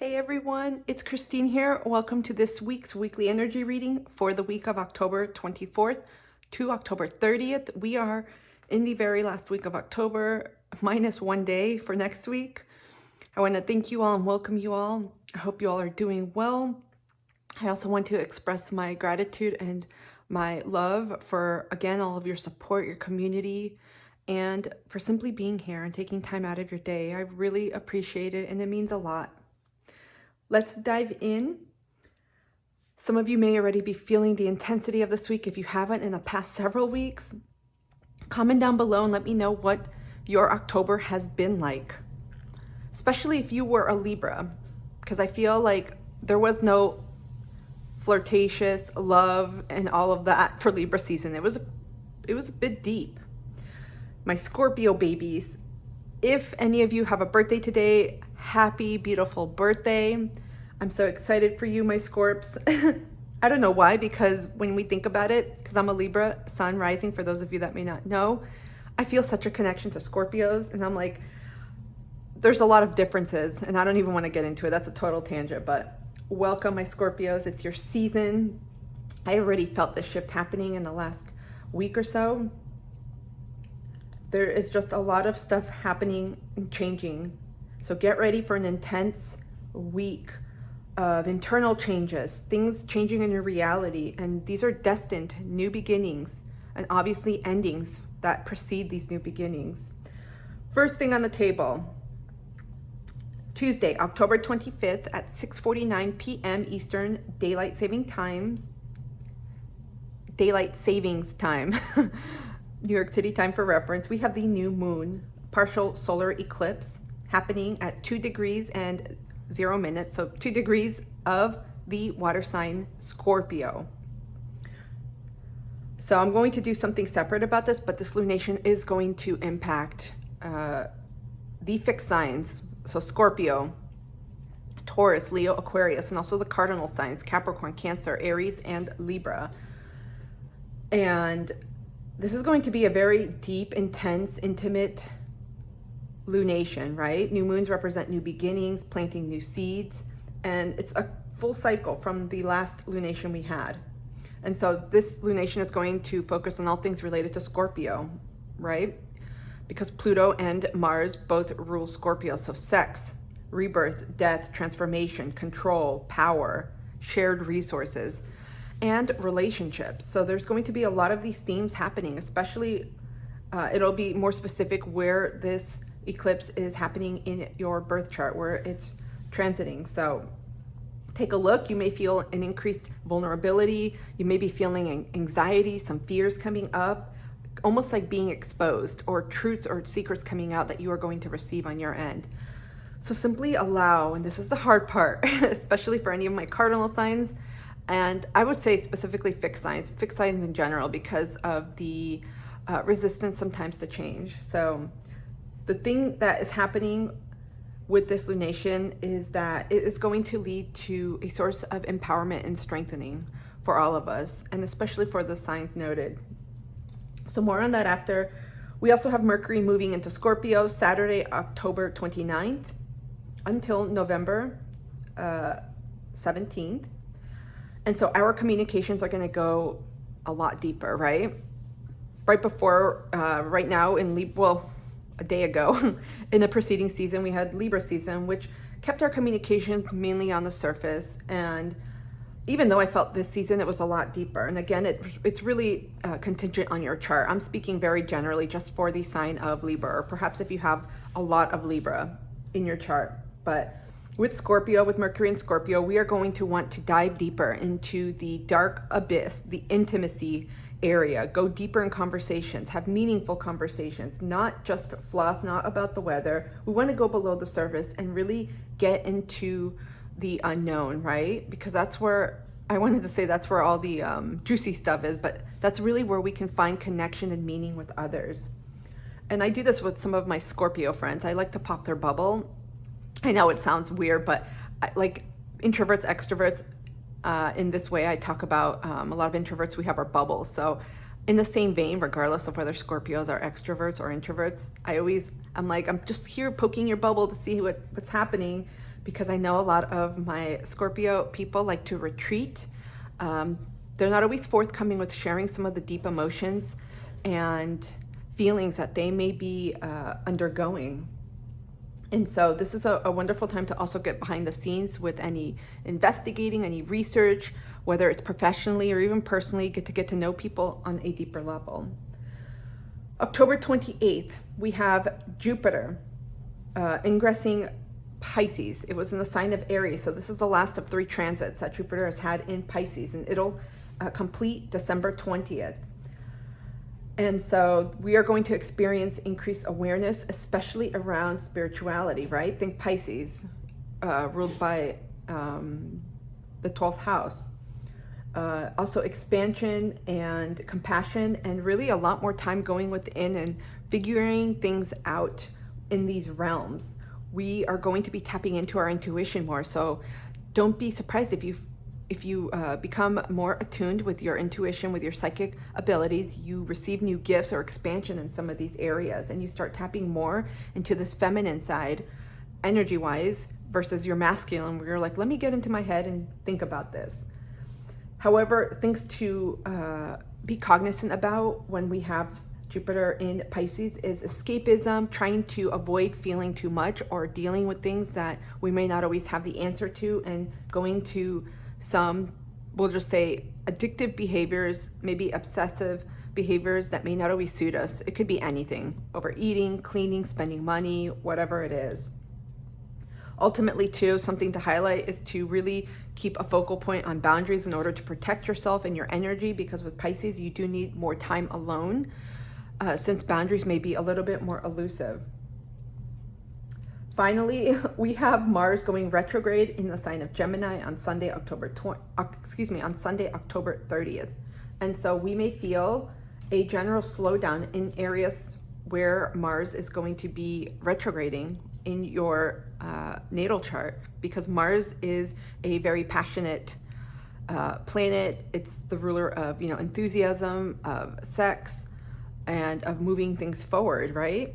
Hey everyone, it's Christine here. Welcome to this week's weekly energy reading for the week of October 24th to October 30th. We are in the very last week of October, minus one day for next week. I want to thank you all and welcome you all. I hope you all are doing well. I also want to express my gratitude and my love for, again, all of your support, your community, and for simply being here and taking time out of your day. I really appreciate it and it means a lot. Let's dive in. Some of you may already be feeling the intensity of this week. If you haven't in the past several weeks, comment down below and let me know what your October has been like, especially if you were a Libra, because I feel like there was no flirtatious love and all of that for Libra season. It was a bit deep. My Scorpio babies, if any of you have a birthday today, happy, beautiful birthday. I'm so excited for you, my Scorps. I don't know why, because when we think about it, because I'm a Libra, sun rising, for those of you that may not know, I feel such a connection to Scorpios, and I'm like, there's a lot of differences, and I don't even want to get into it. That's a total tangent, but welcome, my Scorpios. It's your season. I already felt this shift happening in the last week or so. There is just a lot of stuff happening and changing. So get ready for an intense week of internal changes, things changing in your reality. And these are destined new beginnings and obviously endings that precede these new beginnings. First thing on the table, Tuesday, October 25th at 6:49 p.m. Eastern Daylight Saving Time, New York City time for reference, we have the new moon, partial solar eclipse happening at 2 degrees and 0 minutes. So 2 degrees of the water sign Scorpio. So I'm going to do something separate about this, but this lunation is going to impact the fixed signs. So Scorpio, Taurus, Leo, Aquarius, and also the cardinal signs, Capricorn, Cancer, Aries, and Libra. And this is going to be a very deep, intense, intimate lunation, right? New moons represent new beginnings, planting new seeds, and it's a full cycle from the last lunation we had. And so this lunation is going to focus on all things related to Scorpio, right? Because Pluto and Mars both rule Scorpio. So sex, rebirth, death, transformation, control, power, shared resources, and relationships. So there's going to be a lot of these themes happening, especially it'll be more specific where this eclipse is happening in your birth chart, where it's transiting. So take a look. You may feel an increased vulnerability. You may be feeling anxiety, some fears coming up, almost like being exposed, or truths or secrets coming out that you are going to receive on your end. So simply allow, and this is the hard part, especially for any of my cardinal signs, and I would say specifically fixed signs in general, because of the resistance sometimes to change. So the thing that is happening with this lunation is that it is going to lead to a source of empowerment and strengthening for all of us, and especially for the signs noted. So more on that after. We also have Mercury moving into Scorpio Saturday, October 29th until November 17th. And so our communications are going to go a lot deeper, right? Right before, right now in a day ago in the preceding season, we had Libra season, which kept our communications mainly on the surface. And even though I felt this season, it was a lot deeper. And again, it's really contingent on your chart. I'm speaking very generally just for the sign of Libra, or perhaps if you have a lot of Libra in your chart. But with Scorpio, with Mercury and Scorpio, we are going to want to dive deeper into the dark abyss, the intimacy area, go deeper in conversations, have meaningful conversations, not just fluff, not about the weather. We want to go below the surface and really get into the unknown, right? Because that's where I wanted to say that's where all the juicy stuff is, but that's really where we can find connection and meaning with others. And I do this with some of my Scorpio friends. I like to pop their bubble. I know it sounds weird, but like introverts, extroverts, in this way, I talk about a lot of introverts, we have our bubbles. So in the same vein, regardless of whether Scorpios are extroverts or introverts, I'm just here poking your bubble to see what's happening, because I know a lot of my Scorpio people like to retreat. They're not always forthcoming with sharing some of the deep emotions and feelings that they may be undergoing. And so this is a wonderful time to also get behind the scenes with any investigating, any research, whether it's professionally or even personally, get to know people on a deeper level. October 28th, we have Jupiter ingressing Pisces. It was in the sign of Aries. So this is the last of 3 transits that Jupiter has had in Pisces, and it'll complete December 20th. And so we are going to experience increased awareness, especially around spirituality, right? Think Pisces, ruled by the 12th house. Also expansion and compassion, and really a lot more time going within and figuring things out in these realms. We are going to be tapping into our intuition more. So don't be surprised if you become more attuned with your intuition, with your psychic abilities, you receive new gifts or expansion in some of these areas, and you start tapping more into this feminine side, energy-wise, versus your masculine, where you're like, let me get into my head and think about this. However, things to be cognizant about when we have Jupiter in Pisces is escapism, trying to avoid feeling too much or dealing with things that we may not always have the answer to, and going to some, we'll just say, addictive behaviors, maybe obsessive behaviors that may not always suit us. It could be anything: overeating, cleaning, spending money, whatever it is. Ultimately, too, something to highlight is to really keep a focal point on boundaries in order to protect yourself and your energy, because with Pisces, you do need more time alone, since boundaries may be a little bit more elusive. Finally, we have Mars going retrograde in the sign of Gemini on Sunday, October 30th. And so we may feel a general slowdown in areas where Mars is going to be retrograding in your natal chart, because Mars is a very passionate planet. It's the ruler of, enthusiasm, of sex, and of moving things forward, right?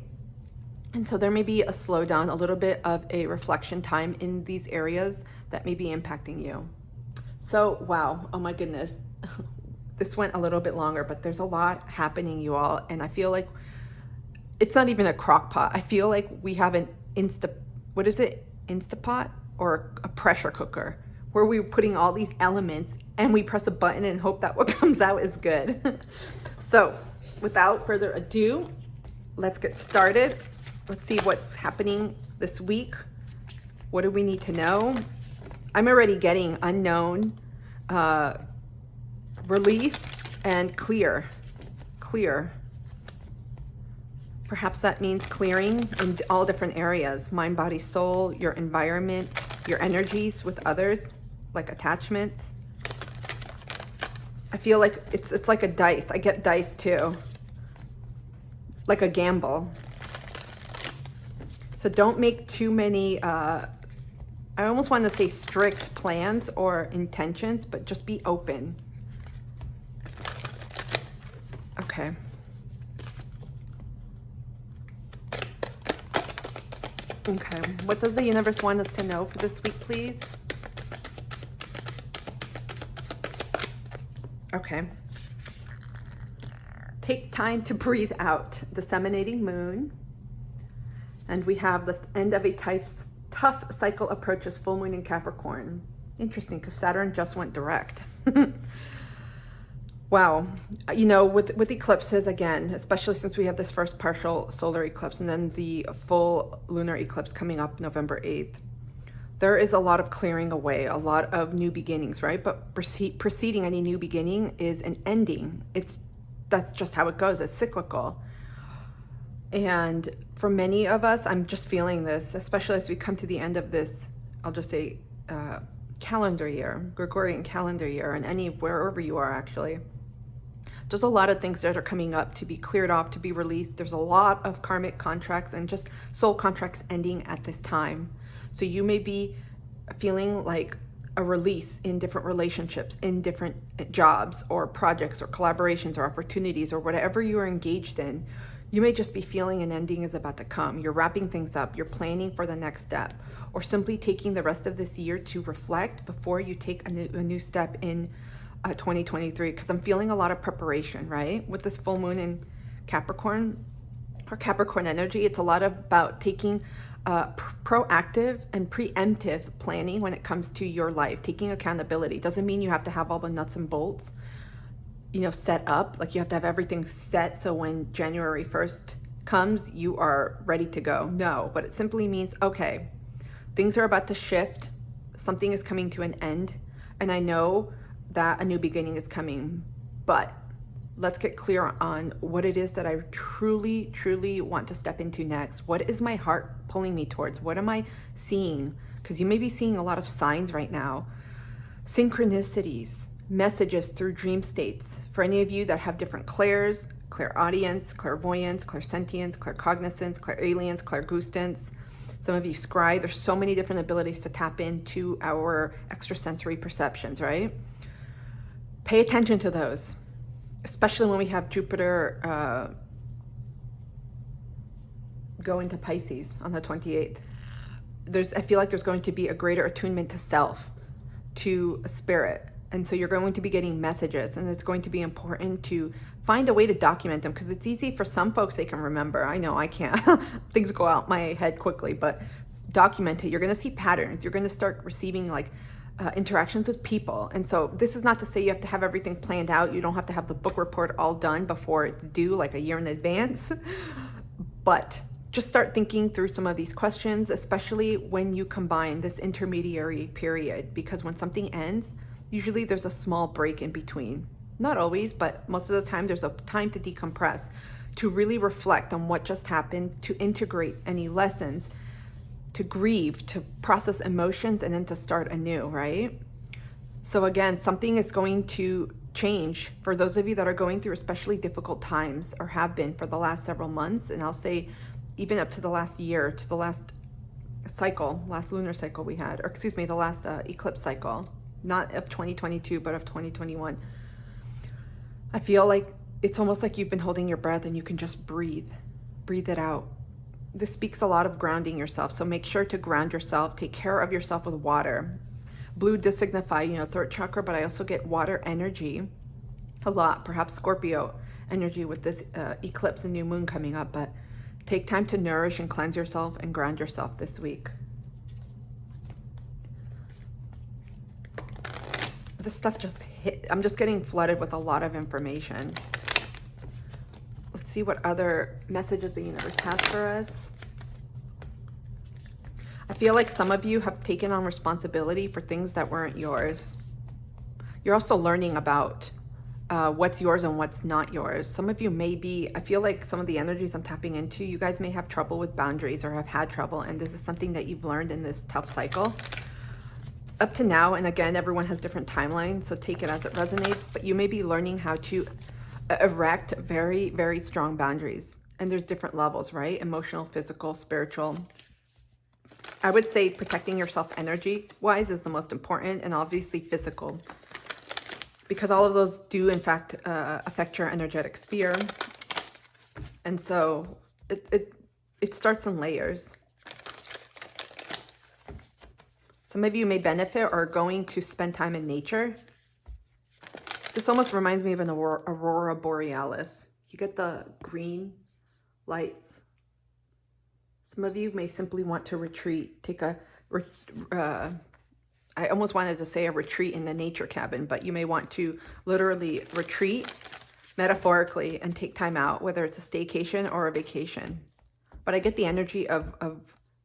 And so there may be a slowdown, a little bit of a reflection time in these areas that may be impacting you. So, wow, oh my goodness, this went a little bit longer, but there's a lot happening, you all. And I feel like it's not even a crock pot. I feel like we have an Instapot or a pressure cooker, where we're putting all these elements and we press a button and hope that what comes out is good. So without further ado, let's get started. Let's see what's happening this week. What do we need to know? I'm already getting unknown, release, and clear. Perhaps that means clearing in all different areas: mind, body, soul, your environment, your energies with others, like attachments. I feel like it's like a dice. I get dice too, like a gamble. So don't make too many, I almost want to say strict plans or intentions, but just be open. Okay. Okay, what does the universe want us to know for this week, please? Okay. Take time to breathe out. Disseminating moon. And we have the end of a tough cycle approaches full moon in Capricorn. Interesting, because Saturn just went direct. Wow. With eclipses, again, especially since we have this first partial solar eclipse and then the full lunar eclipse coming up November 8th, there is a lot of clearing away, a lot of new beginnings, right? But preceding any new beginning is an ending. That's just how it goes. It's cyclical. And for many of us, I'm just feeling this, especially as we come to the end of this, I'll just say, calendar year, Gregorian calendar year, and wherever you are actually. There's a lot of things that are coming up to be cleared off, to be released. There's a lot of karmic contracts and just soul contracts ending at this time. So you may be feeling like a release in different relationships, in different jobs or projects or collaborations or opportunities or whatever you are engaged in. You may just be feeling an ending is about to come. You're wrapping things up. You're planning for the next step, or simply taking the rest of this year to reflect before you take a new step in 2023. Because I'm feeling a lot of preparation, right? With this full moon in Capricorn, or Capricorn energy, it's a lot about taking proactive and preemptive planning when it comes to your life. Taking accountability doesn't mean you have to have all the nuts and bolts, set up, like you have to have everything set so when January 1st comes, you are ready to go. No, but it simply means, okay, things are about to shift. Something is coming to an end. And I know that a new beginning is coming, but let's get clear on what it is that I truly, truly want to step into next. What is my heart pulling me towards? What am I seeing? Because you may be seeing a lot of signs right now, synchronicities, messages through dream states. For any of you that have different clairs, clairaudience, clairvoyance, clairsentience, claircognizance, clairalience, clairgustance. Some of you scry. There's so many different abilities to tap into our extrasensory perceptions, right? Pay attention to those, especially when we have Jupiter go into Pisces on the 28th. I feel like there's going to be a greater attunement to self, to spirit. And so you're going to be getting messages, and it's going to be important to find a way to document them, because it's easy for some folks, they can remember. I know I can't. Things go out my head quickly, but document it. You're going to see patterns. You're going to start receiving interactions with people. And so this is not to say you have to have everything planned out. You don't have to have the book report all done before it's due, like a year in advance. But just start thinking through some of these questions, especially when you combine this intermediary period, because when something ends, usually there's a small break in between. Not always, but most of the time there's a time to decompress, to really reflect on what just happened, to integrate any lessons, to grieve, to process emotions, and then to start anew, right? So again, something is going to change for those of you that are going through especially difficult times, or have been for the last several months, and I'll say even up to the last year, to the last cycle, last lunar cycle we had, or excuse me, the last eclipse cycle. Not of 2022, but of 2021. I feel like it's almost like you've been holding your breath and you can just breathe it out. This speaks a lot of grounding yourself. So make sure to ground yourself, take care of yourself with water. Blue does signify, third chakra, but I also get water energy a lot, perhaps Scorpio energy with this eclipse and new moon coming up, but take time to nourish and cleanse yourself and ground yourself this week. This stuff just hit. I'm just getting flooded with a lot of information. Let's see what other messages the universe has for us. I feel like some of you have taken on responsibility for things that weren't yours. You're also learning about what's yours and what's not yours. Some of you may be, I feel like some of the energies I'm tapping into, you guys may have trouble with boundaries or have had trouble, and this is something that you've learned in this tough cycle. Up to now, and again, everyone has different timelines, so take it as it resonates, but you may be learning how to erect very, very strong boundaries. And there's different levels, right? Emotional, physical, spiritual. I would say protecting yourself energy-wise is the most important, and obviously physical, because all of those do, in fact, affect your energetic sphere. And so it starts in layers. Some of you may benefit or are going to spend time in nature. This almost reminds me of an aurora borealis. You get the green lights. Some of you may simply want to retreat, take a, I almost wanted to say a retreat in the nature cabin, but you may want to literally retreat metaphorically and take time out, whether it's a staycation or a vacation. But I get the energy of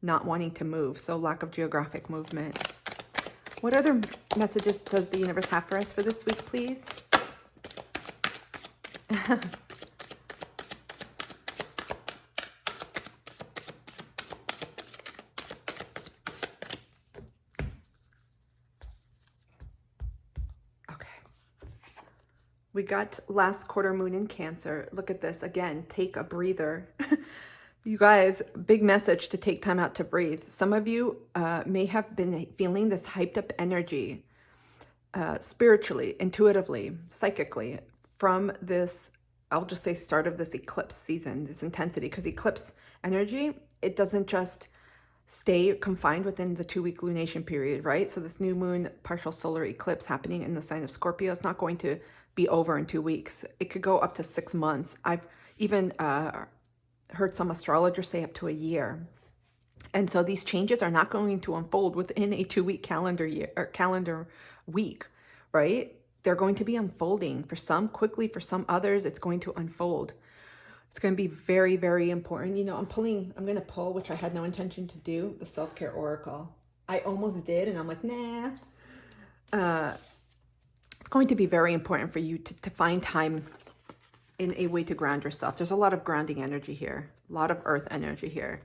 not wanting to move, so lack of geographic movement. What other messages does the universe have for us for this week, please? Okay. We got last quarter moon in Cancer. Look at this. Again, take a breather. You guys, big message to take time out to breathe. Some of you may have been feeling this hyped up energy spiritually, intuitively, psychically from this I'll just say start of this eclipse season, this intensity, because eclipse energy, it doesn't just stay confined within the 2-week lunation period, right? So this new moon partial solar eclipse happening in the sign of Scorpio, it's not going to be over in 2 weeks. It could go up to 6 months. I've even heard some astrologers say up to a year. And so these changes are not going to unfold within a 2-week calendar year or calendar week, right? They're going to be unfolding for some quickly, for some others, it's going to unfold. It's going to be very, very important. You know, I'm going to pull, which I had no intention to do, the self-care oracle. I almost did, and I'm like, nah. It's going to be very important for you to find time in a way to ground yourself. There's a lot of grounding energy here, a lot of earth energy here.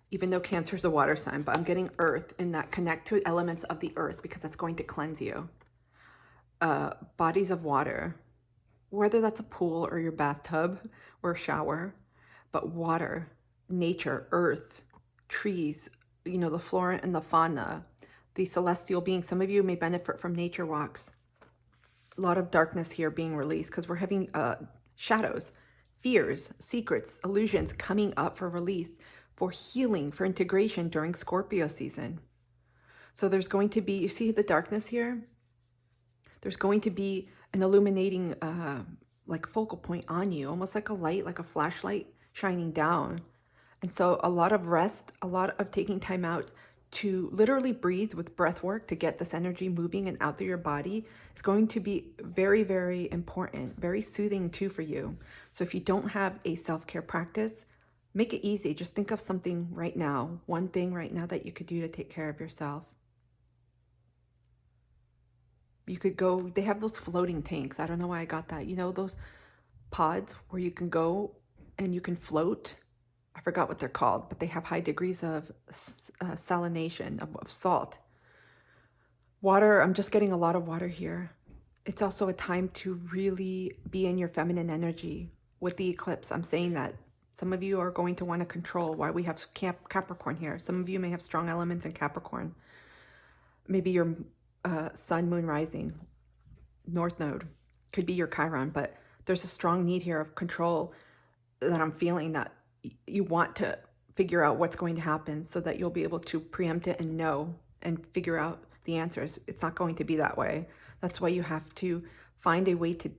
Even though Cancer is a water sign, but I'm getting earth in that connect to elements of the earth because that's going to cleanse you. Bodies of water, whether that's a pool or your bathtub or a shower, but water, nature, earth, trees, you know, the flora and the fauna, the celestial beings. Some of you may benefit from nature walks. A lot of darkness here being released because we're having shadows, fears, secrets, illusions coming up for release, for healing, for integration during Scorpio season. So there's going to be, you see the darkness here? There's going to be an illuminating like focal point on you, almost like a light, like a flashlight shining down. And so a lot of rest, a lot of taking time out to literally breathe with breath work to get this energy moving and out through your body is going to be very, very important, very soothing too for you. So if you don't have a self-care practice, make it easy. Just think of something right now, one thing right now that you could do to take care of yourself. You could go, they have those floating tanks. I don't know why I got that. You know, those pods where you can go and you can float. I forgot what they're called, but they have high degrees of salination, of salt. Water, I'm just getting a lot of water here. It's also a time to really be in your feminine energy. With the eclipse, I'm saying that some of you are going to want to control why we have Capricorn here. Some of you may have strong elements in Capricorn. Maybe your sun, moon, rising, north node could be your Chiron, but there's a strong need here of control that I'm feeling, that you want to figure out what's going to happen so that you'll be able to preempt it and know and figure out the answers. It's not going to be that way. That's why you have to find a way to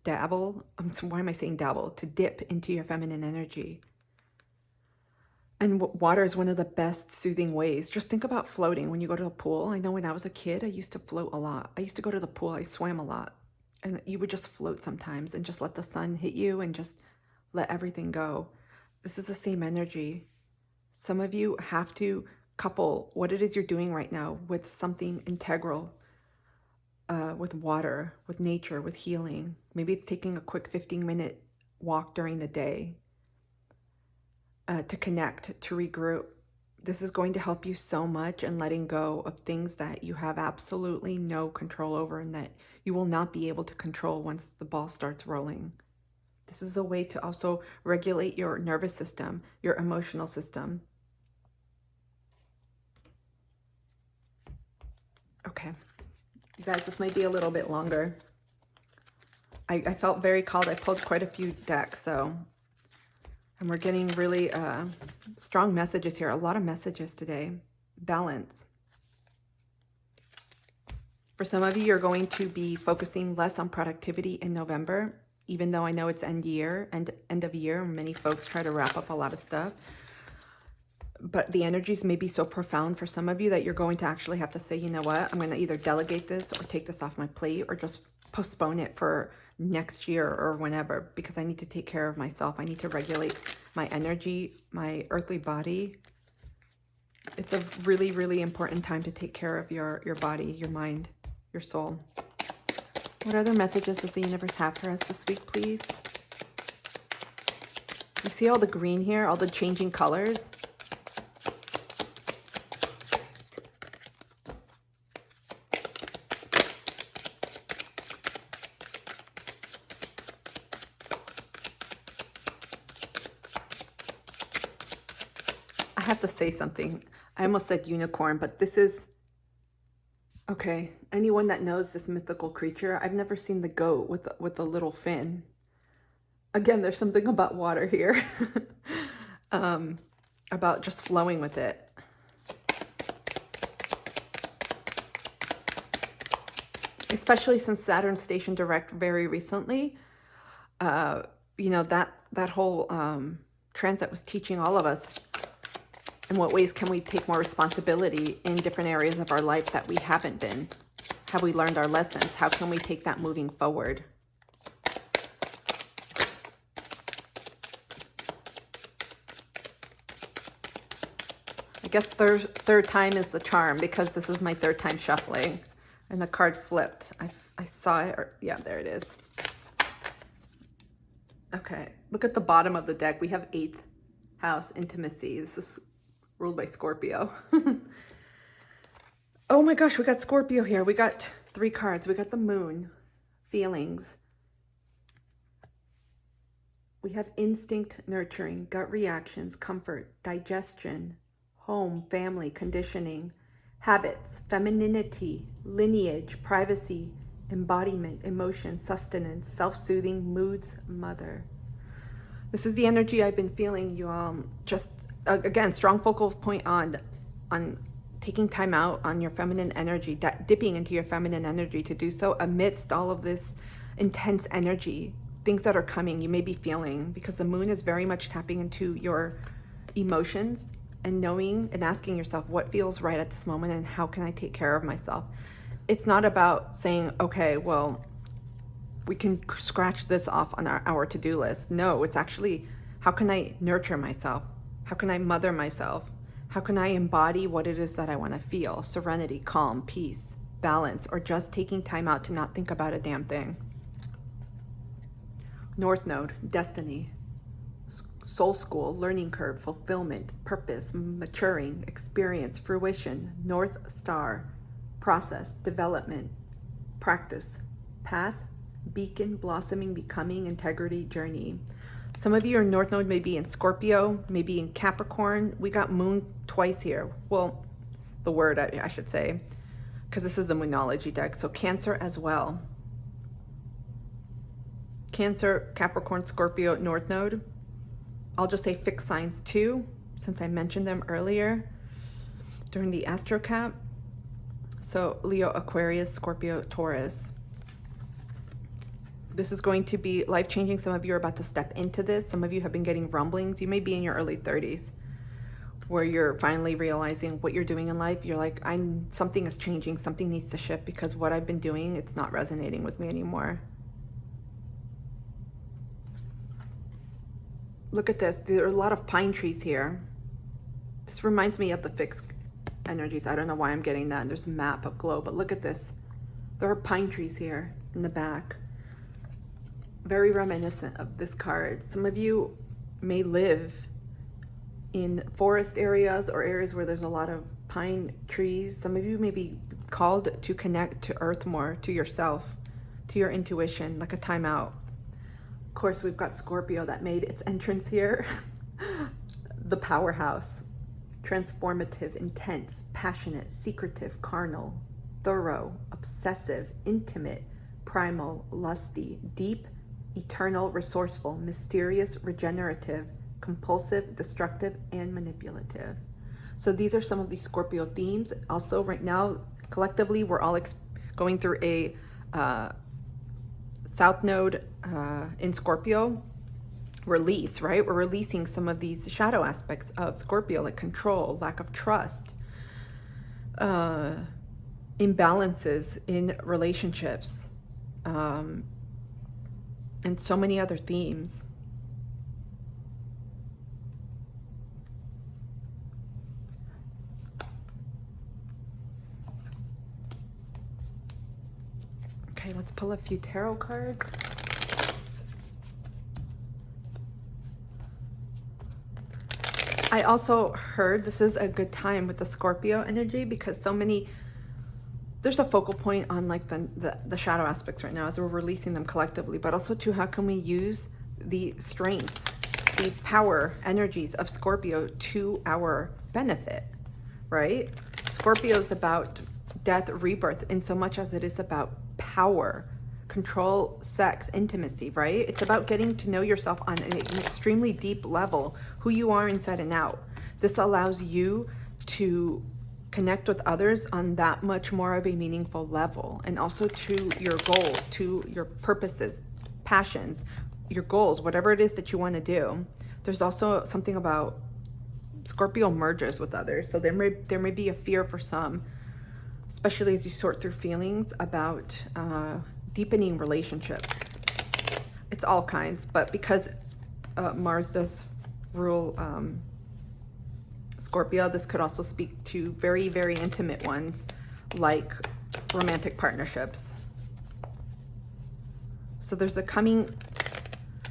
dabble. Why am I saying dabble? To dip into your feminine energy. And water is one of the best soothing ways. Just think about floating when you go to a pool. I know when I was a kid, I used to float a lot. I used to go to the pool, I swam a lot. And you would just float sometimes and just let the sun hit you and just let everything go. This is the same energy. Some of you have to couple what it is you're doing right now with something integral, with water, with nature, with healing. Maybe it's taking a quick 15-minute walk during the day to connect, to regroup. This is going to help you so much in letting go of things that you have absolutely no control over and that you will not be able to control once the ball starts rolling. This is a way to also regulate your nervous system, your emotional system. Okay, you guys, this might be a little bit longer. I felt very called. I pulled quite a few decks, so, and we're getting really strong messages here. A lot of messages today. Balance. For some of you, you're going to be focusing less on productivity in November, even though I know it's end of year. Many folks try to wrap up a lot of stuff. But the energies may be so profound for some of you that you're going to actually have to say, you know what, I'm going to either delegate this or take this off my plate or just postpone it for next year or whenever, because I need to take care of myself. I need to regulate my energy, my earthly body. It's a really, really important time to take care of your body, your mind, your soul. What other messages does the universe have for us this week, please? You see all the green here, all the changing colors? I have to say something. I almost said unicorn, but this is, okay, anyone that knows this mythical creature, I've never seen the goat with a little fin. Again, there's something about water here, about just flowing with it. Especially since Saturn stationed direct very recently, you know, that whole transit was teaching all of us in what ways can we take more responsibility in different areas of our life that we haven't been. Have we learned our lessons? How can we take that moving forward? I guess third time is the charm, because this is my third time shuffling and the card flipped. I saw it, or yeah, there it is. Okay, look at the bottom of the deck. We have 8th house, intimacy. This is ruled by Scorpio. Oh my gosh, we got Scorpio here. We got 3 cards. We got the moon, feelings. We have instinct, nurturing, gut reactions, comfort, digestion, home, family, conditioning, habits, femininity, lineage, privacy, embodiment, emotion, sustenance, self-soothing, moods, mother. This is the energy I've been feeling, you all. Just again, strong focal point on taking time out on your feminine energy, dipping into your feminine energy, to do so amidst all of this intense energy, things that are coming, you may be feeling, because the moon is very much tapping into your emotions and knowing and asking yourself what feels right at this moment and how can I take care of myself. It's not about saying, okay, well, we can scratch this off on our to-do list. No, it's actually, how can I nurture myself? How can I mother myself? How can I embody what it is that I want to feel? Serenity, calm, peace, balance, or just taking time out to not think about a damn thing. North Node, destiny, soul school, learning curve, fulfillment, purpose, maturing, experience, fruition, North Star, process, development, practice, path, beacon, blossoming, becoming, integrity, journey. Some of you, your North Node may be in Scorpio, maybe in Capricorn. We got moon twice here. Well, the word I should say, because this is the Moonology deck. So Cancer as well. Cancer, Capricorn, Scorpio, North Node. I'll just say fixed signs too, since I mentioned them earlier during the Astrocap. So Leo, Aquarius, Scorpio, Taurus. This is going to be life-changing. Some of you are about to step into this. Some of you have been getting rumblings. You may be in your early 30s where you're finally realizing what you're doing in life. You're like, something is changing. Something needs to shift because what I've been doing, it's not resonating with me anymore. Look at this. There are a lot of pine trees here. This reminds me of the fixed energies. I don't know why I'm getting that. There's a map of globe, but look at this. There are pine trees here in the back. Very reminiscent of this card. Some of you may live in forest areas or areas where there's a lot of pine trees. Some of you may be called to connect to earth more, to yourself, to your intuition, like a timeout. Of course, we've got Scorpio that made its entrance here. The powerhouse, transformative, intense, passionate, secretive, carnal, thorough, obsessive, intimate, primal, lusty, deep, eternal, resourceful, mysterious, regenerative, compulsive, destructive, and manipulative. So these are some of these Scorpio themes. Also, right now, collectively, we're all going through a South Node in Scorpio release, right? We're releasing some of these shadow aspects of Scorpio, like control, lack of trust, imbalances in relationships, and so many other themes. Okay, let's pull a few tarot cards. I also heard this is a good time with the Scorpio energy because there's a focal point on like the shadow aspects right now as we're releasing them collectively, but also too, how can we use the strengths, the power energies of Scorpio to our benefit, right? Scorpio is about death, rebirth, in so much as it is about power, control, sex, intimacy, right? It's about getting to know yourself on an extremely deep level, who you are inside and out. This allows you to connect with others on that much more of a meaningful level, and also to your goals, to your purposes, passions, your goals, whatever it is that you want to do. There's also something about Scorpio merges with others. So there may be a fear for some, especially as you sort through feelings about deepening relationships. It's all kinds, but because Mars does rule Scorpio, this could also speak to very, very intimate ones, like romantic partnerships. So there's a coming,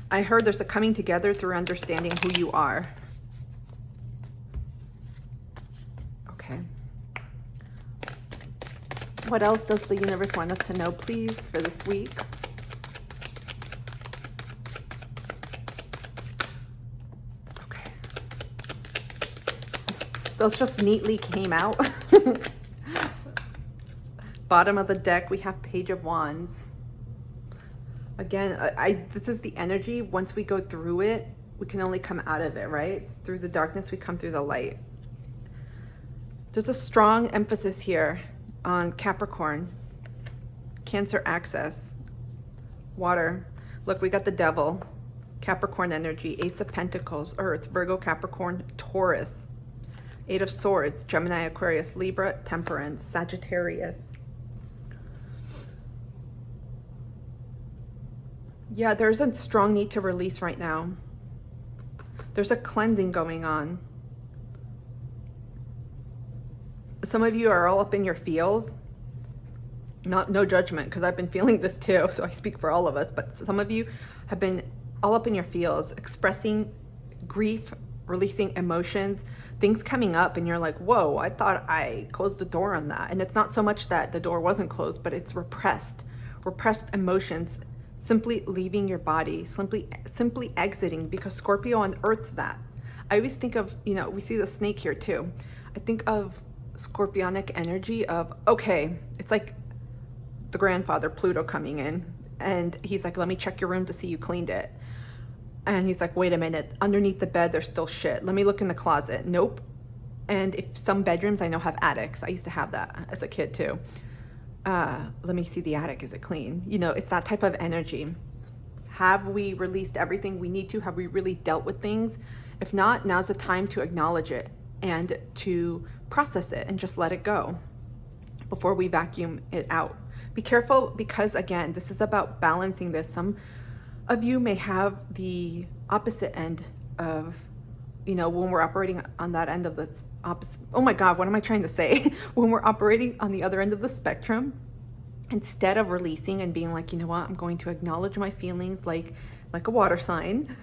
I heard there's a coming together through understanding who you are. Okay. What else does the universe want us to know, please, for this week? Okay. Those just neatly came out. Bottom of the deck, we have Page of Wands. Again, this is the energy. Once we go through it, we can only come out of it, right? It's through the darkness, we come through the light. There's a strong emphasis here on Capricorn, Cancer access, water. Look, we got the Devil, Capricorn energy, Ace of Pentacles, Earth, Virgo, Capricorn, Taurus, Eight of Swords, Gemini, Aquarius, Libra, Temperance, Sagittarius. Yeah, there's a strong need to release right now. There's a cleansing going on. Some of you are all up in your feels. No judgment, because I've been feeling this too, so I speak for all of us. But some of you have been all up in your feels, expressing grief, releasing emotions, things coming up, and you're like, whoa, I thought I closed the door on that. And it's not so much that the door wasn't closed, but it's repressed emotions, simply leaving your body, simply exiting, because Scorpio unearths that. I always think of, we see the snake here too. I think of Scorpionic energy of, okay, it's like the grandfather Pluto coming in, and he's like, let me check your room to see you cleaned it. And he's like, wait a minute, underneath the bed there's still shit. Let me look in the closet. Nope. And if some bedrooms I know have attics, I used to have that as a kid too. Let me see the attic, is it clean? It's that type of energy. Have we released everything we need to? Have we really dealt with things? If not, now's the time to acknowledge it and to process it and just let it go before we vacuum it out. Be careful, because again, this is about balancing this. Some of you may have the opposite end of, when we're operating on that end of the opposite. Oh my God, what am I trying to say? When we're operating on the other end of the spectrum, instead of releasing and being like, you know what, I'm going to acknowledge my feelings like a water sign,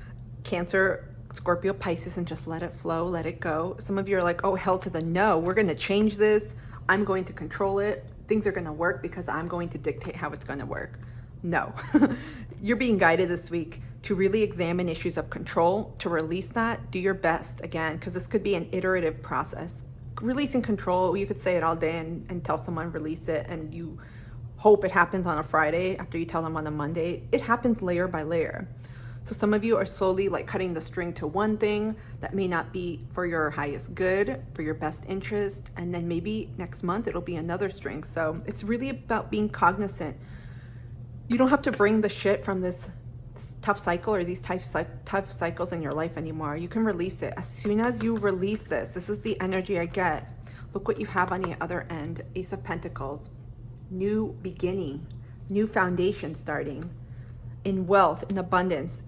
Cancer, Scorpio, Pisces, and just let it flow, let it go. Some of you are like, oh, hell to the no, we're going to change this. I'm going to control it. Things are going to work because I'm going to dictate how it's going to work. No, you're being guided this week to really examine issues of control, to release that. Do your best, again, because this could be an iterative process. Releasing control, you could say it all day and tell someone release it, and you hope it happens on a Friday after you tell them on a Monday. It happens layer by layer. So some of you are slowly like cutting the string to one thing that may not be for your highest good, for your best interest, and then maybe next month it'll be another string. So it's really about being cognizant. You don't have to bring the shit from this tough cycle or these tough cycles in your life anymore. You can release it. As soon as you release this is the energy I get. Look what you have on the other end. Ace of Pentacles, new beginning, new foundation starting in wealth, in abundance.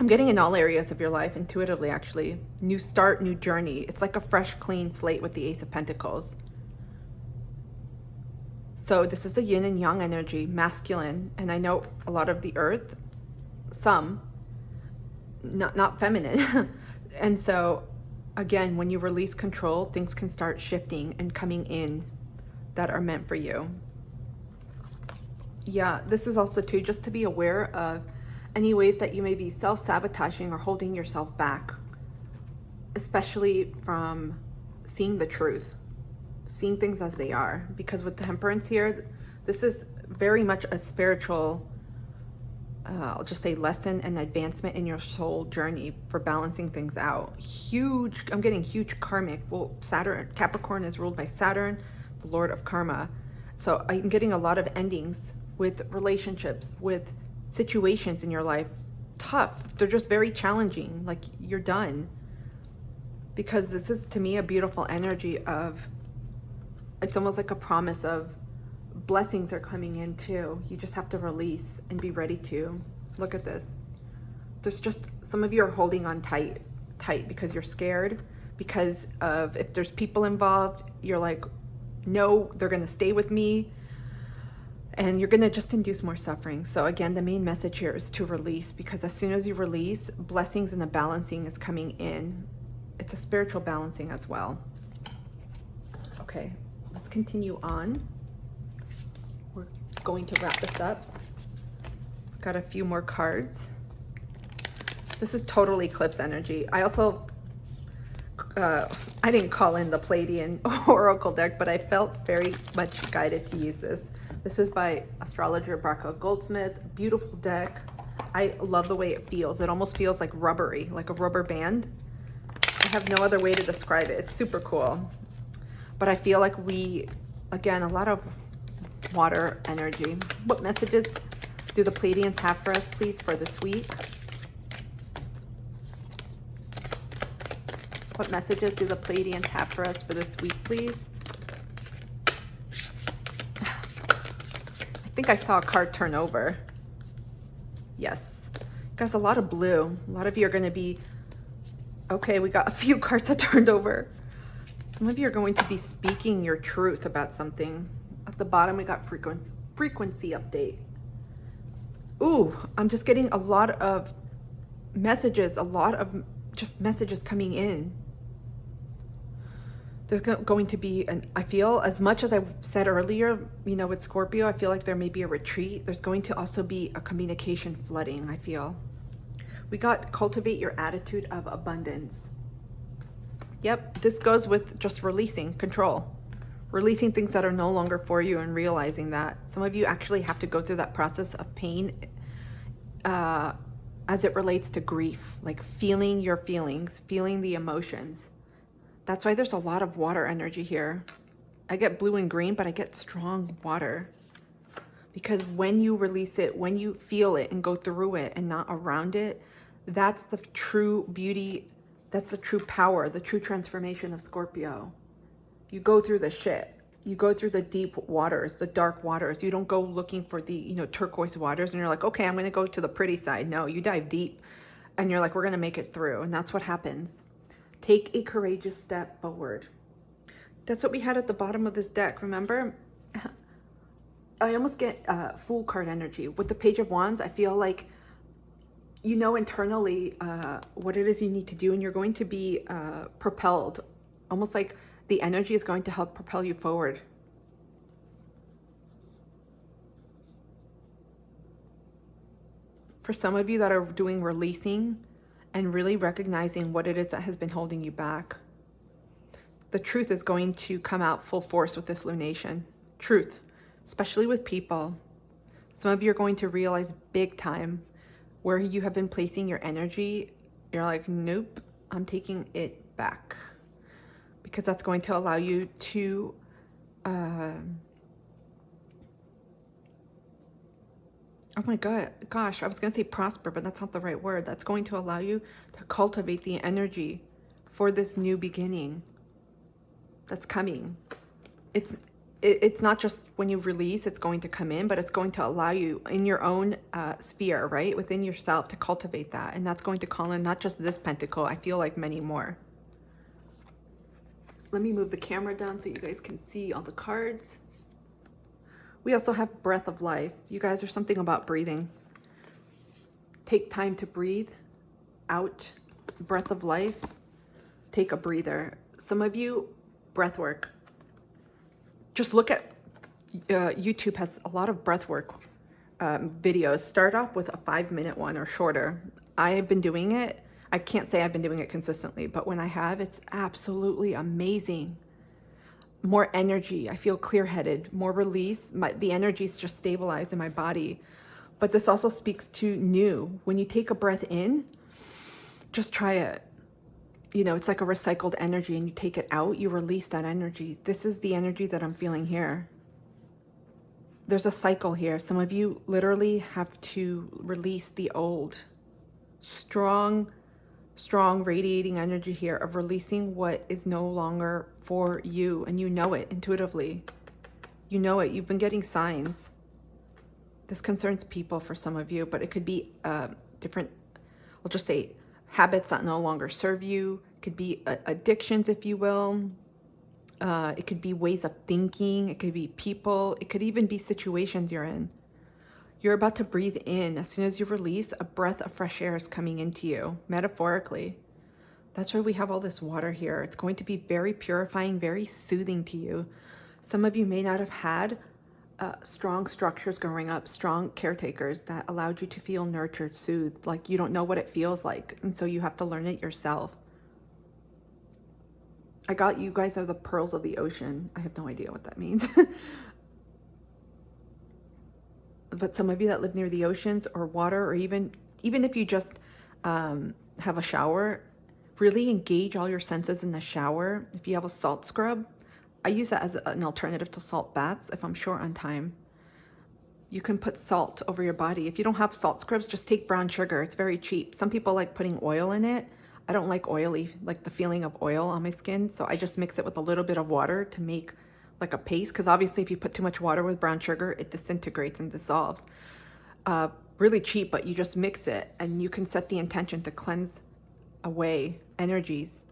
I'm getting in all areas of your life intuitively, actually. New start, new journey. It's like a fresh, clean slate with the Ace of Pentacles. So this is the yin and yang energy, masculine. And I know a lot of the earth, some, not feminine. And so, again, when you release control, things can start shifting and coming in that are meant for you. Yeah, this is also too, just to be aware of any ways that you may be self-sabotaging or holding yourself back, especially from seeing the truth, seeing things as they are. Because with Temperance here, This is very much a spiritual, I'll just say, lesson and advancement in your soul journey for balancing things out. Huge, I'm getting huge karmic. Well, Saturn, Capricorn is ruled by Saturn, the Lord of Karma. So I'm getting a lot of endings with relationships, with situations in your life. Tough. They're just very challenging. Like, you're done. Because this is, to me, a beautiful energy of, it's almost like a promise of blessings are coming in too. You just have to release and be ready to. Look at this. There's just, some of you are holding on tight because you're scared, because of, if there's people involved, you're like, no, they're going to stay with me, and you're going to just induce more suffering. So again, the main message here is to release, because as soon as you release, blessings and the balancing is coming in. It's a spiritual balancing as well. Okay, let's continue on. We're going to wrap this up. Got a few more cards. This is total eclipse energy. I also, I didn't call in the Palladian Oracle deck, but I felt very much guided to use this. This is by astrologer Barca Goldsmith. Beautiful deck. I love the way it feels. It almost feels like rubbery, like a rubber band. I have no other way to describe it. It's super cool. But I feel like we, again, a lot of water energy. What messages do the Pleiadians have for us, please, for this week? What messages do the Pleiadians have for us for this week, please? I think I saw a card turn over. Yes. Guys, a lot of blue. A lot of you are going to be... Okay, we got a few cards that turned over. Some of you are going to be speaking your truth about something. At the bottom, we got frequency update. Ooh, I'm just getting a lot of messages, a lot of just messages coming in. There's going to be I feel, as much as I said earlier, you know, with Scorpio, I feel like there may be a retreat. There's going to also be a communication flooding, I feel. We got cultivate your attitude of abundance. Yep, this goes with just releasing control. Releasing things that are no longer for you and realizing that. Some of you actually have to go through that process of pain as it relates to grief, like feeling your feelings, feeling the emotions. That's why there's a lot of water energy here. I get blue and green, but I get strong water. Because when you release it, when you feel it and go through it and not around it, that's the true beauty, that's the true power, the true transformation of Scorpio. You go through the shit. You go through the deep waters, the dark waters. You don't go looking for the, you know, turquoise waters and you're like, okay, I'm going to go to the pretty side. No, you dive deep and you're like, we're going to make it through. And that's what happens. Take a courageous step forward. That's what we had at the bottom of this deck, remember? I almost get Fool card energy. With the Page of Wands, I feel like you know internally what it is you need to do, and you're going to be propelled. Almost like the energy is going to help propel you forward. For some of you that are doing releasing and really recognizing what it is that has been holding you back, the truth is going to come out full force with this lunation. Truth, especially with people. Some of you are going to realize big time where you have been placing your energy. You're like, nope, I'm taking it back. Because that's going to allow you to oh my gosh, I was going to say prosper, but that's not the right word. That's going to allow you to cultivate the energy for this new beginning that's coming. It's not just when you release, it's going to come in, but it's going to allow you in your own sphere, right? Within yourself to cultivate that. And that's going to call in not just this pentacle, I feel like many more. Let me move the camera down so you guys can see all the cards. We also have breath of life. You guys, there's something about breathing. Take time to breathe out. Breath of life. Take a breather. Some of you, breath work. Just look at YouTube has a lot of breath work videos. Start off with a 5-minute one or shorter. I have been doing it. I can't say I've been doing it consistently, but when I have, it's absolutely amazing. more energy. I feel clear-headed, more release. The energy is just stabilized in my body. But this also speaks to new. When you take a breath in, just try it. You know, it's like a recycled energy, and you take it out, you release that energy. This is the energy that I'm feeling here. There's a cycle here. Some of you literally have to release the old. Strong radiating energy here of releasing what is no longer for you, and you know it intuitively. You know it. You've been getting signs. This concerns people for some of you, but it could be different, I'll just say, habits that no longer serve you. It could be addictions, if you will. It could be ways of thinking. It could be people. It could even be situations you're in. You're about to breathe in. As soon as you release, a breath of fresh air is coming into you, metaphorically. That's why we have all this water here. It's going to be very purifying, very soothing to you. Some of you may not have had strong structures growing up, strong caretakers that allowed you to feel nurtured, soothed, like you don't know what it feels like. And so you have to learn it yourself. I got you guys are the pearls of the ocean. I have no idea what that means. But some of you that live near the oceans or water, or even if you just have a shower, really engage all your senses in the shower. If you have a salt scrub, I use that as an alternative to salt baths if I'm short on time. You can put salt over your body. If you don't have salt scrubs, just take brown sugar. It's very cheap. Some people like putting oil in it. I don't like oily, like the feeling of oil on my skin. So I just mix it with a little bit of water to make like a paste. Because obviously if you put too much water with brown sugar, it disintegrates and dissolves. Really cheap, but you just mix it and you can set the intention to cleanse away energies,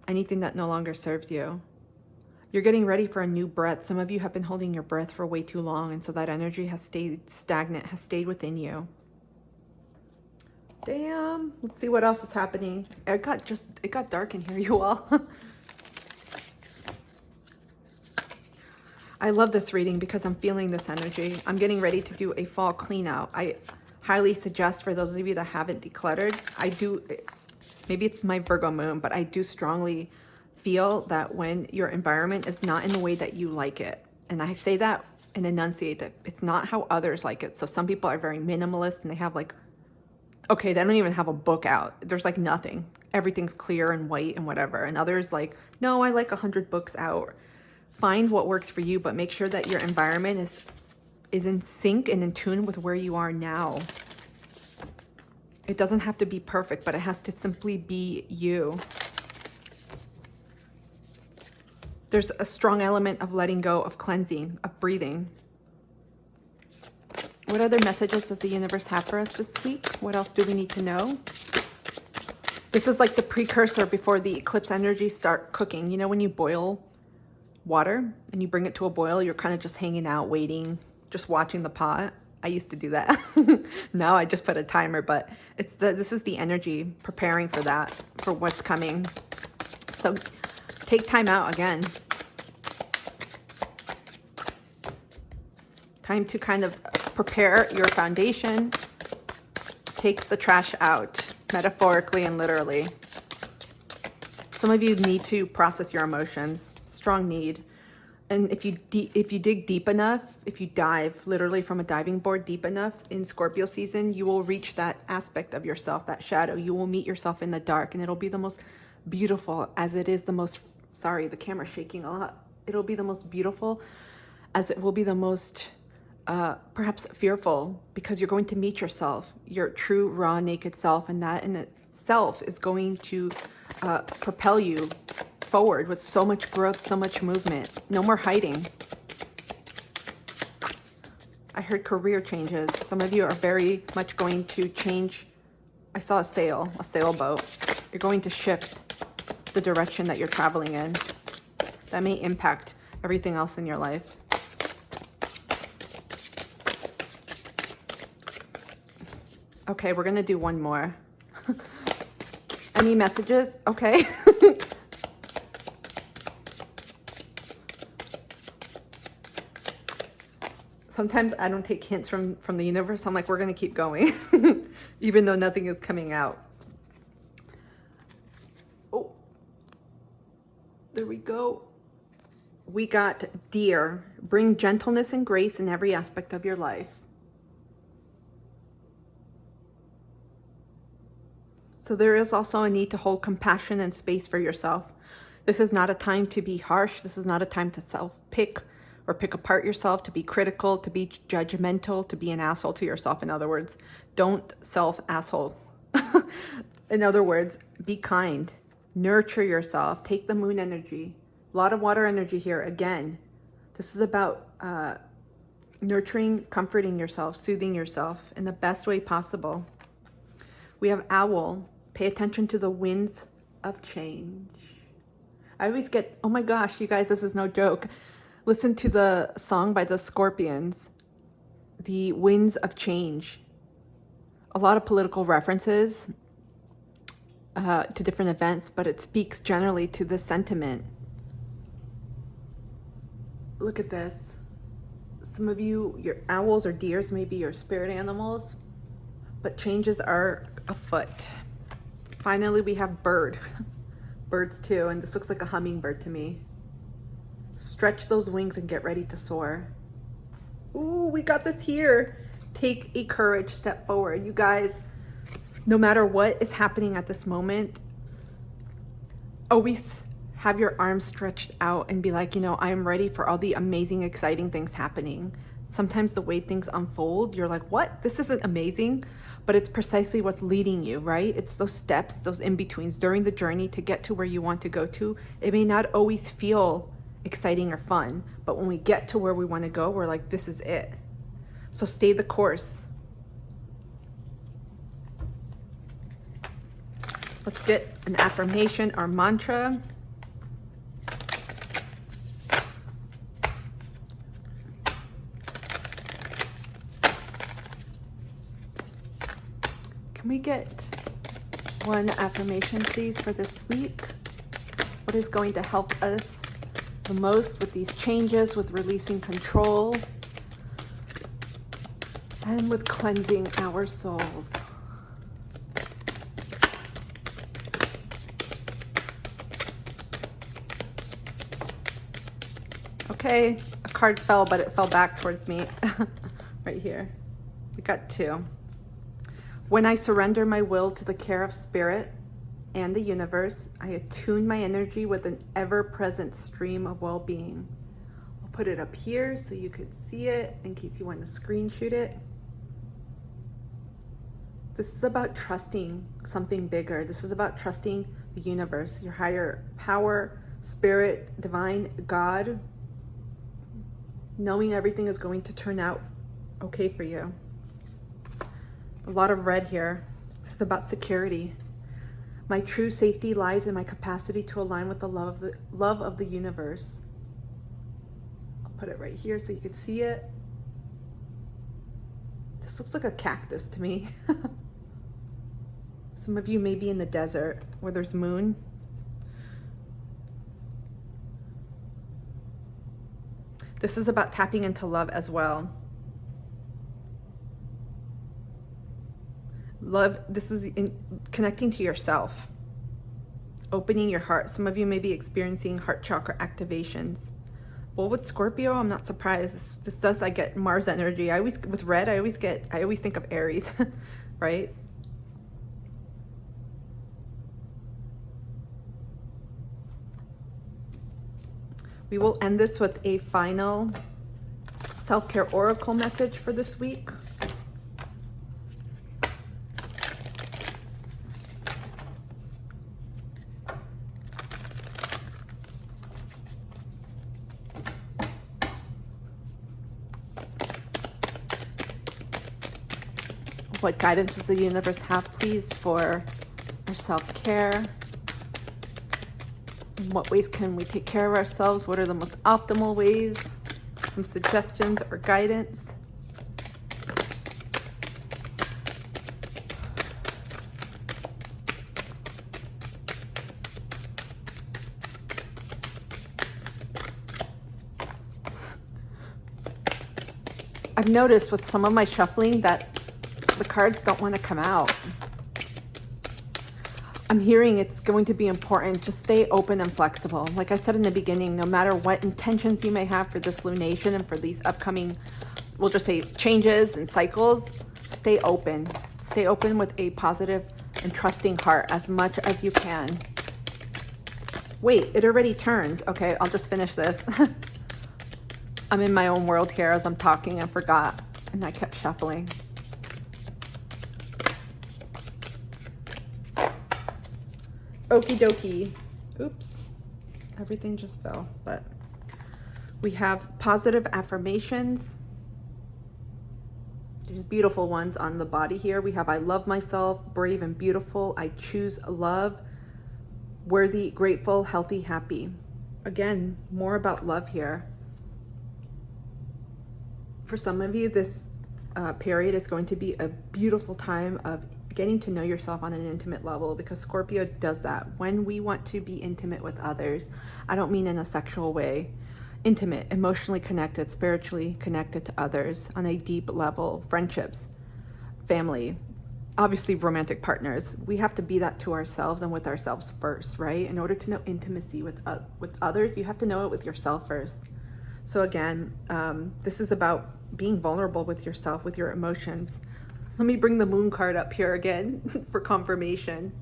anything that no longer serves you. You're getting ready for a new breath. Some of you have been holding your breath for way too long, and so that energy has stayed stagnant, has stayed within you. Damn. Let's see what else is happening. It got dark in here, you all. I love this reading because I'm feeling this energy. I'm getting ready to do a fall clean out. I highly suggest, for those of you that haven't decluttered, maybe it's my Virgo moon, but I do strongly feel that when your environment is not in the way that you like it, and I say that and enunciate that it's not how others like it. So some people are very minimalist and they have like, okay, they don't even have a book out. There's like nothing. Everything's clear and white and whatever. And others like, no, I like 100 books out. Find what works for you, but make sure that your environment is in sync and in tune with where you are now. It doesn't have to be perfect, but it has to simply be you. There's a strong element of letting go, of cleansing, of breathing. What other messages does the universe have for us this week? What else do we need to know? This is like the precursor before the eclipse energy start cooking. You know, when you boil water and you bring it to a boil, you're kind of just hanging out, waiting, just watching the pot. I used to do that. Now I just put a timer, but this is the energy preparing for that, for what's coming. So take time out again. Time to kind of prepare your foundation. Take the trash out, metaphorically and literally. Some of you need to process your emotions. Strong need. And if you dig deep enough, if you dive literally from a diving board deep enough in Scorpio season, you will reach that aspect of yourself, that shadow. You will meet yourself in the dark, and it'll be the most beautiful, as it is the most, sorry, the camera's shaking a lot. It'll be the most beautiful, as it will be the most perhaps fearful, because you're going to meet yourself, your true, raw, naked self, and that in itself is going to propel you forward with so much growth, so much movement. No more hiding. I heard career changes. Some of you are very much going to change. I saw a sailboat. You're going to shift the direction that you're traveling in. That may impact everything else in your life. Okay, we're gonna do one more. Any messages? Okay. Sometimes I don't take hints from the universe. I'm like, we're gonna keep going, even though nothing is coming out. Oh, there we go. we got Deer. Bring gentleness and grace in every aspect of your life. So there is also a need to hold compassion and space for yourself. This is not a time to be harsh. This is not a time to self-pick or pick apart yourself, to be critical, to be judgmental, to be an asshole to yourself. In other words, don't self-asshole. In other words, be kind, nurture yourself, take the moon energy. A lot of water energy here again. This is about nurturing, comforting yourself, soothing yourself in the best way possible. We have Owl. Pay attention to the winds of change. I always get, oh my gosh, you guys, this is no joke. Listen to the song by the Scorpions, The Winds of Change. A lot of political references to different events, but it speaks generally to this sentiment. Look at this. Some of you, your owls or deers, maybe your spirit animals, but changes are afoot. Finally, we have bird. Birds too, and this looks like a hummingbird to me. Stretch those wings and get ready to soar. Ooh, we got this here. Take a courage step forward. You guys, no matter what is happening at this moment, always have your arms stretched out and be like, you know, I am ready for all the amazing, exciting things happening. Sometimes the way things unfold, you're like, what? This isn't amazing, but it's precisely what's leading you, right? It's those steps, those in-betweens during the journey to get to where you want to go to. It may not always feel exciting or fun, but when we get to where we want to go, we're like, this is it. So stay the course. Let's get an affirmation or mantra. Can we get one affirmation, please, for this week? What is going to help us the most with these changes, with releasing control, and with cleansing our souls? Okay, a card fell, but it fell back towards me right here. We got two. When I surrender my will to the care of spirit and the universe, I attune my energy with an ever-present stream of well-being. I'll put it up here so you could see it in case you want to screenshot it. This is about trusting something bigger. This is about trusting the universe, your higher power, spirit, divine, God, knowing everything is going to turn out okay for you. A lot of red here. This is about security. My true safety lies in my capacity to align with the love of the universe. I'll put it right here so you can see it. This looks like a cactus to me. Some of you may be in the desert where there's moon. This is about tapping into love as well. Love, this is connecting to yourself, opening your heart. Some of you may be experiencing heart chakra activations. Well, with Scorpio, I'm not surprised. This does, I get Mars energy. With red, I always think of Aries, right? We will end this with a final self-care oracle message for this week. What guidance does the universe have, please, for our self-care? In what ways can we take care of ourselves? What are the most optimal ways? Some suggestions or guidance. I've noticed with some of my shuffling that the cards don't want to come out. I'm hearing it's going to be important. Just stay open and flexible. Like I said in the beginning, no matter what intentions you may have for this lunation and for these upcoming, we'll just say changes and cycles, stay open. Stay open with a positive and trusting heart as much as you can. Wait, it already turned. Okay, I'll just finish this. I'm in my own world here as I'm talking and forgot, and I kept shuffling. Okie dokie. Oops, everything just fell. But we have positive affirmations. There's beautiful ones on the body here. We have I love myself, brave and beautiful. I choose love, worthy, grateful, healthy, happy. Again, more about love here. For some of you, this period is going to be a beautiful time of getting to know yourself on an intimate level, because Scorpio does that. When we want to be intimate with others, I don't mean in a sexual way, intimate, emotionally connected, spiritually connected to others on a deep level, friendships, family, obviously romantic partners. We have to be that to ourselves and with ourselves first, right? In order to know intimacy with others, you have to know it with yourself first. So again, this is about being vulnerable with yourself, with your emotions. Let me bring the moon card up here again for confirmation.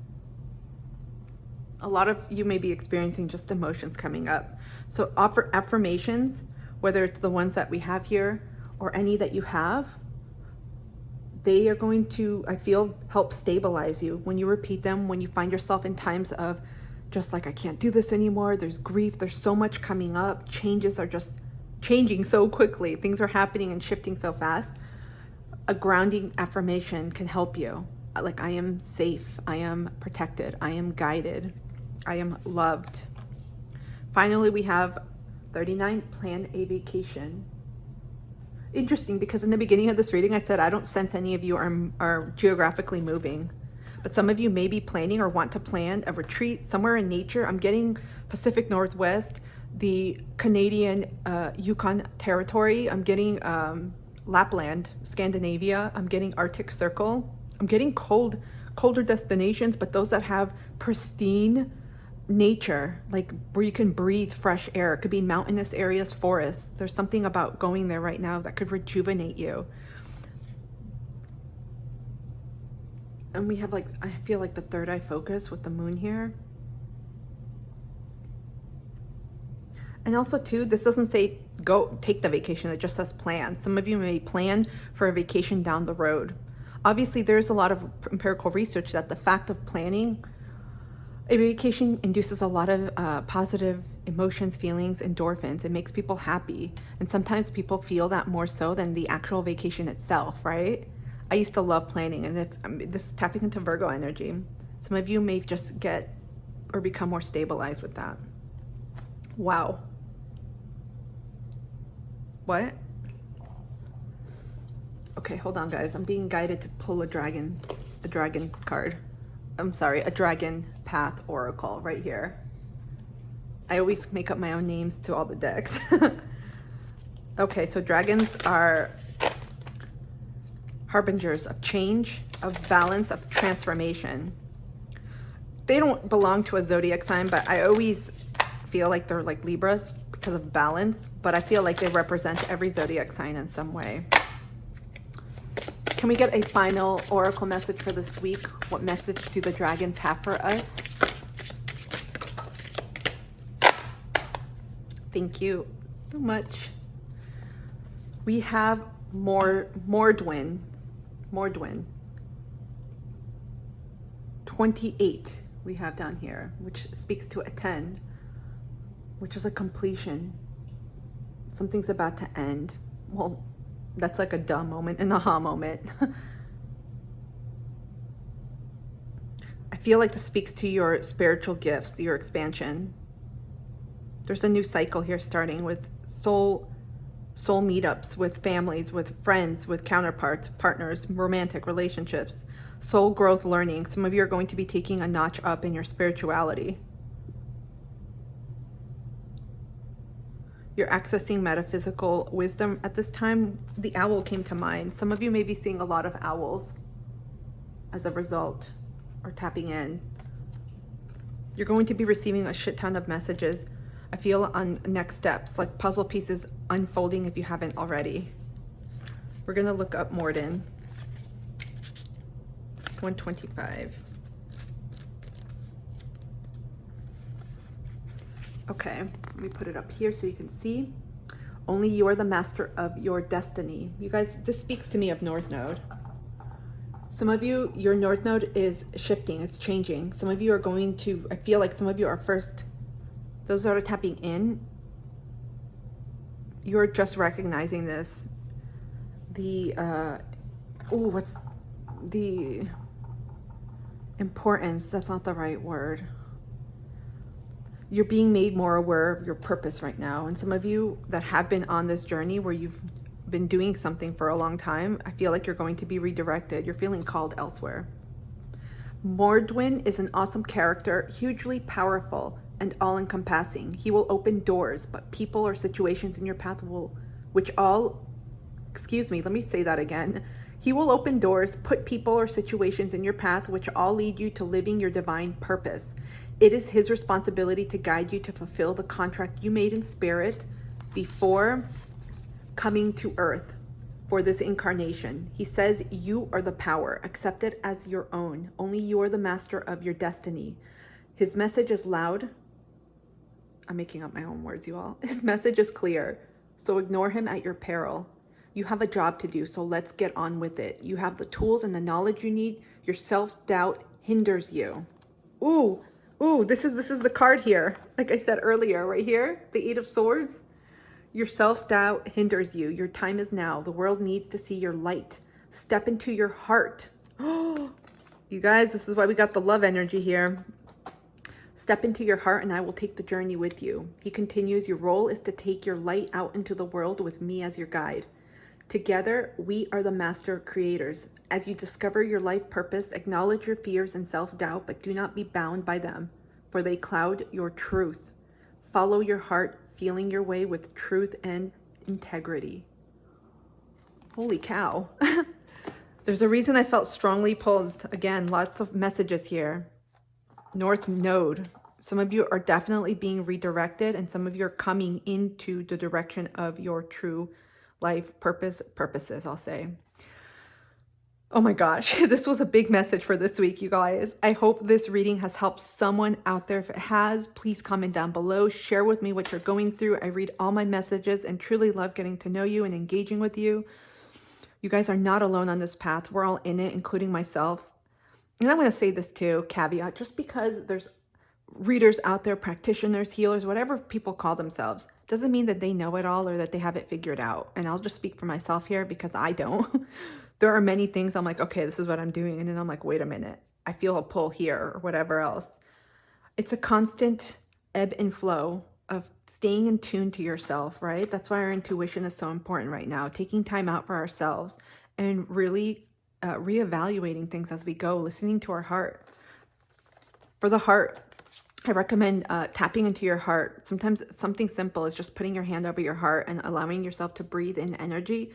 A lot of you may be experiencing just emotions coming up. So offer affirmations, whether it's the ones that we have here or any that you have, they are going to, I feel, help stabilize you. When you repeat them, when you find yourself in times of just like, I can't do this anymore, there's grief, there's so much coming up, changes are just changing so quickly, things are happening and shifting so fast. A grounding affirmation can help you. Like, I am safe, I am protected, I am guided, I am loved. Finally, we have 39, plan a vacation. Interesting, because in the beginning of this reading, I said, I don't sense any of you are geographically moving, but some of you may be planning or want to plan a retreat somewhere in nature. I'm getting Pacific Northwest, the Canadian Yukon territory. I'm getting Lapland, Scandinavia. I'm getting Arctic Circle. I'm getting colder destinations, but those that have pristine nature, like where you can breathe fresh air. It could be mountainous areas, forests. There's something about going there right now that could rejuvenate you. And we have, like, I feel like the third eye focus with the moon here. And also too, this doesn't say go take the vacation, it just says plan. Some of you may plan for a vacation down the road. Obviously, there's a lot of empirical research that the fact of planning a vacation induces a lot of positive emotions, feelings, endorphins. It makes people happy. And sometimes people feel that more so than the actual vacation itself, right? I used to love planning, and if this is tapping into Virgo energy, some of you may just get or become more stabilized with that. Wow. What? Okay, hold on, guys. I'm being guided to pull a dragon card. I'm sorry, a dragon path oracle right here. I always make up my own names to all the decks. Okay, so dragons are harbingers of change, of balance, of transformation. They don't belong to a zodiac sign, but I always feel like they're like Libras because of balance, but I feel like they represent every zodiac sign in some way. Can we get a final oracle message for this week? What message do the dragons have for us? Thank you so much. We have Mordwin. 28 we have down here, which speaks to a 10, which is a completion. Something's about to end. Well, that's like a duh moment, an aha moment. I feel like this speaks to your spiritual gifts, your expansion. There's a new cycle here starting with soul meetups, with families, with friends, with counterparts, partners, romantic relationships, soul growth learning. Some of you are going to be taking a notch up in your spirituality. You're accessing metaphysical wisdom at this time. The owl came to mind. Some of you may be seeing a lot of owls as a result, or tapping in. You're going to be receiving a shit ton of messages, I feel, on next steps, like puzzle pieces unfolding if you haven't already. We're going to look up Morden. 125. Okay, let me put it up here so you can see. Only you are the master of your destiny. You guys, this speaks to me of North Node. Some of you, your North Node is shifting, it's changing. Some of you are going to, I feel like some of you are first, those that are tapping in, you're just recognizing this. What's the importance? That's not the right word. You're being made more aware of your purpose right now. And some of you that have been on this journey where you've been doing something for a long time, I feel like you're going to be redirected. You're feeling called elsewhere. Mordwin is an awesome character, hugely powerful and all-encompassing. He will open doors, but people or situations in your path let me say that again. He will open doors, put people or situations in your path, which all lead you to living your divine purpose. It is his responsibility to guide you to fulfill the contract you made in spirit before coming to earth for this incarnation. He says you are the power. Accept it as your own. Only you are the master of your destiny. His message is loud. I'm making up my own words, you all. His message is clear, so ignore him at your peril. You have a job to do, so let's get on with it. You have the tools and the knowledge you need. Your self-doubt hinders you. Ooh, this is the card here. Like I said earlier, right here, the 8 of Swords. Your self-doubt hinders you. Your time is now. The world needs to see your light. Step into your heart. Oh, you guys, this is why we got the love energy here. Step into your heart and I will take the journey with you. He continues, your role is to take your light out into the world with me as your guide. Together, we are the master creators. As you discover your life purpose, acknowledge your fears and self-doubt, but do not be bound by them, for they cloud your truth. Follow your heart, feeling your way with truth and integrity. Holy cow. There's a reason I felt strongly pulled. Again, lots of messages here. North Node. Some of you are definitely being redirected and some of you are coming into the direction of your true life purposes, I'll say. Oh my gosh, this was a big message for this week, you guys. I hope this reading has helped someone out there. If it has, please comment down below. Share with me what you're going through. I read all my messages and truly love getting to know you and engaging with you. You guys are not alone on this path. We're all in it, including myself. And I'm going to say this too, caveat, just because there's readers out there, practitioners, healers, whatever people call themselves, doesn't mean that they know it all or that they have it figured out. And I'll just speak for myself here because I don't. There are many things I'm like, okay, this is what I'm doing. And then I'm like, wait a minute, I feel a pull here or whatever else. It's a constant ebb and flow of staying in tune to yourself, right? That's why our intuition is so important right now. Taking time out for ourselves and really reevaluating things as we go, listening to our heart. For the heart, I recommend tapping into your heart. Sometimes something simple is just putting your hand over your heart and allowing yourself to breathe in energy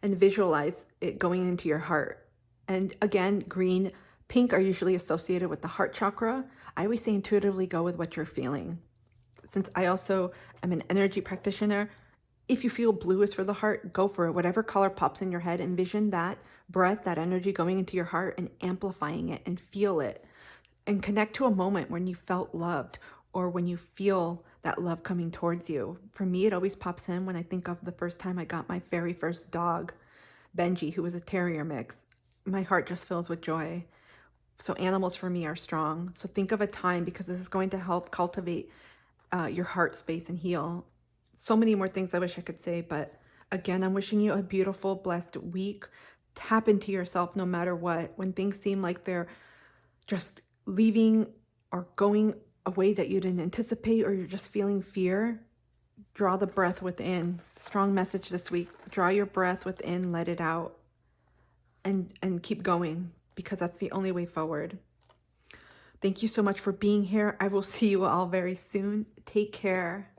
and visualize it going into your heart. And again, green, pink are usually associated with the heart chakra. I always say intuitively go with what you're feeling. Since I also am an energy practitioner, if you feel blue is for the heart, go for it. Whatever color pops in your head, envision that breath, that energy going into your heart and amplifying it and feel it. And connect to a moment when you felt loved or when you feel that love coming towards you. For me, it always pops in when I think of the first time I got my very first dog, Benji, who was a terrier mix. My heart just fills with joy. So animals for me are strong. So think of a time, because this is going to help cultivate your heart space and heal. So many more things I wish I could say, but again, I'm wishing you a beautiful, blessed week. Tap into yourself no matter what. When things seem like they're just leaving or going a way that you didn't anticipate, or you're just feeling fear, draw the breath within. Strong message this week. Draw your breath within, let it out, and keep going, because that's the only way forward. Thank you so much for being here. I will see you all very soon. Take care.